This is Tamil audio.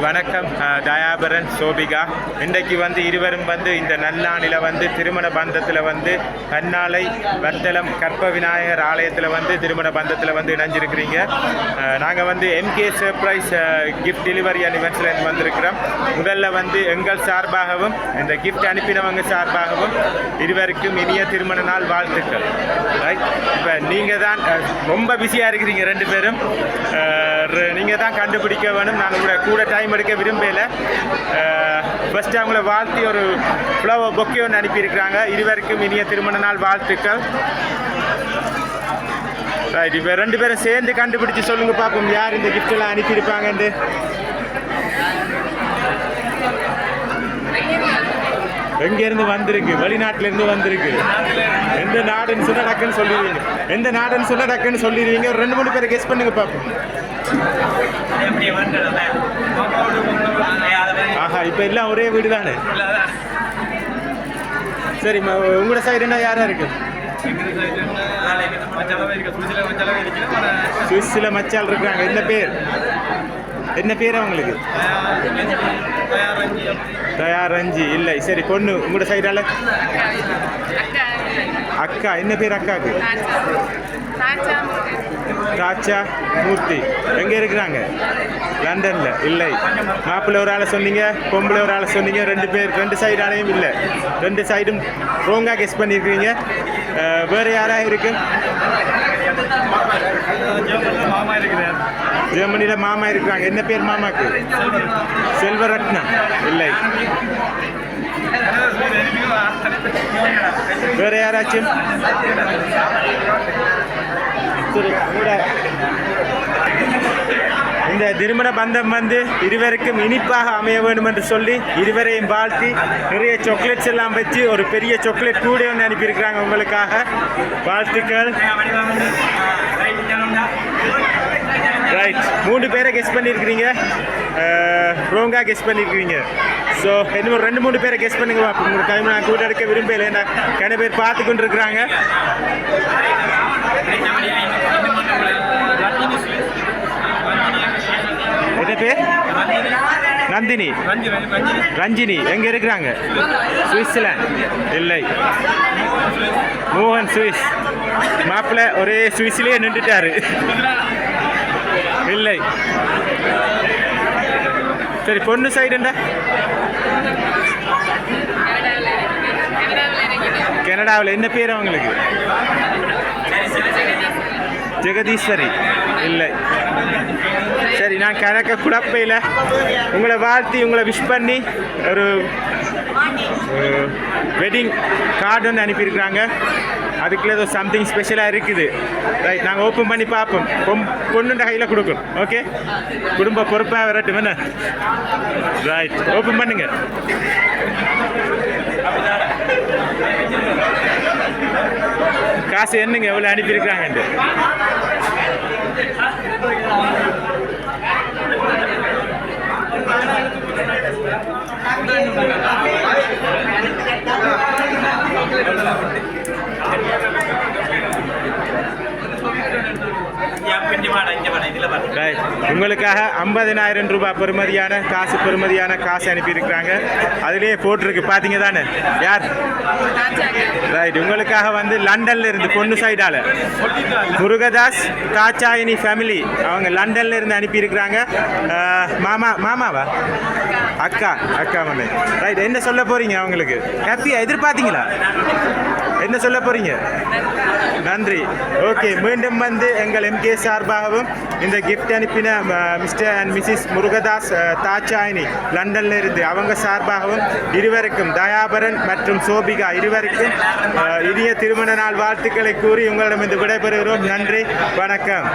வணக்கம். தயாபரன், சோபிகா. இன்றைக்கு இருவரும் இந்த நல்லாணில் திருமண பந்தத்தில் கண்ணாலை வத்தலம் கற்ப விநாயகர் ஆலயத்தில் திருமண பந்தத்தில் இணைஞ்சிருக்கிறீங்க. நாங்கள் எம்கே சர்ப்ரைஸ் கிஃப்ட் டெலிவரி அனிவர்சரியில் வந்திருக்கிறோம். முதல்ல எங்கள் சார்பாகவும் இந்த கிஃப்ட் அனுப்பினவங்க சார்பாகவும் இருவருக்கும் இனிய திருமண நாள் வாழ்த்துக்கள். இப்போ நீங்கள் தான் ரொம்ப பிஸியாக இருக்கிறீங்க, ரெண்டு பேரும் நீங்கள் தான் கண்டுபிடிக்க வேணும். நான் கூட டைம் எடுக்க விரும்பல. ஃபஸ்ட்டு அவங்கள வாழ்த்தி ஒரு ஃப்ளவர் பொக்கே ஒன்று அனுப்பியிருக்கிறாங்க. இருவருக்கும் இனிய திருமண நாள் வாழ்த்துக்கள். ரைட், இப்போ ரெண்டு பேரும் சேர்ந்து கண்டுபிடிச்சு சொல்லுங்க பார்ப்போம் யார் இந்த கிஃப்டெல்லாம் அனுப்பியிருப்பாங்கன்ட்டு. எங்கேருந்து வந்திருக்கு? வெளிநாட்டிலேருந்து வந்திருக்கு. எந்த நாடுன்னு சொன்னால் டக்குன்னு சொல்லிடுவீங்க. எந்த நாடுன்னு சொன்னால் டக்குன்னு சொல்லிடுவீங்க. ஒரு 2-3 பேரை கெஸ் பண்ணுங்க பார்ப்போம். ஆஹா, இப்போ எல்லாம் ஒரே வீடு தானே? சரி, உங்களோட சைடு என்ன யாரா இருக்கு? சுவிஸ்ல மச்சால் இருக்காங்க. என்ன பேர் அவங்களுக்கு? தயாரஞ்சி இல்லை. சரி, பொண்ணு உங்களோட சைடால அக்கா. என்ன பேர் அக்காவுக்கு? ராச்சா மூர்த்தி. எங்கே இருக்கிறாங்க? லண்டனில். இல்லை. மாப்பிள்ளை ஒரு ஆளை சொன்னீங்க, பொம்பளை ஒரு ஆளை சொன்னீங்க. ரெண்டு சைடாலையும் இல்லை. ரெண்டு சைடும் ரோங்காக கெஸ் பண்ணியிருக்கிறீங்க. வேறு யாராக இருக்கு? ஜெர்மனியில் மாமா இருக்கிறாங்க. என்ன பேர் மாமாக்கு? செல்வரத்னம். இல்லை. வேற யாராச்சும்? இந்த திருமண பந்தம் இருவருக்கும் இனிப்பாக அமைய வேண்டும் என்று சொல்லி இருவரையும் வாழ்த்தி நிறைய சாக்லேட்ஸ் எல்லாம் வச்சு ஒரு பெரிய சாக்லேட் கூட ஒன்று அனுப்பியிருக்கிறாங்க உங்களுக்காக. வாழ்த்துக்கள். ரைட், 3 பேரை கெஸ் பண்ணியிருக்கிறீங்க. ரோங்காக கெஸ் பண்ணியிருக்கிறீங்க. ஸோ இன்னும் 2-3 பேரை கெஸ் பண்ணுங்க. உங்களுக்கு டைம் நான் கூட எடுக்க விரும்பல. ஏன்னா நிறைய பேர் பார்த்து கொண்டு இருக்கிறாங்க. என்ன பேர்? நந்தினி. ரஞ்சினி. எங்கே இருக்கிறாங்க? சுவிட்சர்லாந்து. இல்லை. மோகன் சுவிஸ். மாப்பிள்ளை ஒரே சுவிஸ்லேயே நின்றுட்டாரு. இல்லை. சரி, பொண்ணு சைடுண்டா? கனடாவில். என்ன பேர் அவங்களுக்கு? ஜெகதீஸ்வரி. இல்லை. சரி, நான் கணக்க குழப்பையில் உங்களை வாழ்த்தி உங்களை விஷ் பண்ணி ஒரு வெட்டிங் கார்டு ஒன்று அனுப்பியிருக்கிறாங்க. அதுக்குள்ள ஏதோ சம்திங் ஸ்பெஷலாக இருக்குது. ரைட், நாங்கள் ஓப்பன் பண்ணி பார்ப்போம். பொண்ணுண்ட கையில் கொடுக்கணும். ஓகே, குடும்ப பொறுப்பாக வரட்டும். என்ன? ரைட், ஓப்பன் பண்ணுங்க. காசு என்னங்க எவ்வளோ அனுப்பியிருக்கிறாங்கன்ட்டு? உங்களுக்காக 50,000 ரூபாய் பெறுமதியான காசு அனுப்பியிருக்கிறாங்க. அதிலேயே போட்டிருக்கு, பார்த்தீங்க தானே? யார்? ரைட், உங்களுக்காக லண்டன்ல இருந்து பொண்ணு சைடால முருகதாஸ் தாச்சாயினி ஃபேமிலி அவங்க லண்டன்ல இருந்து அனுப்பியிருக்கிறாங்க. மாமாவா? அக்கா வந்து. ரைட், என்ன சொல்ல போறீங்க அவங்களுக்கு? ஹாப்பியா எதிர்பார்த்தீங்களா? என்ன சொல்ல போறீங்க? நன்றி. ஓகே, மீண்டும் எங்கள் எம்கே சார்பாகவும் இந்த கிஃப்ட் அனுப்பின mister and Mrs Murugadoss Dakshayani லண்டன்ல இருந்து அவங்க சார்பாகவும் இருவருக்கும், தயாபரன் மற்றும் சோபிகா இருவருக்கும் இனிய திருமண நாள் வாழ்த்துக்களை கூறி உங்களிடம் விடைபெறுகிறோம். நன்றி, வணக்கம்.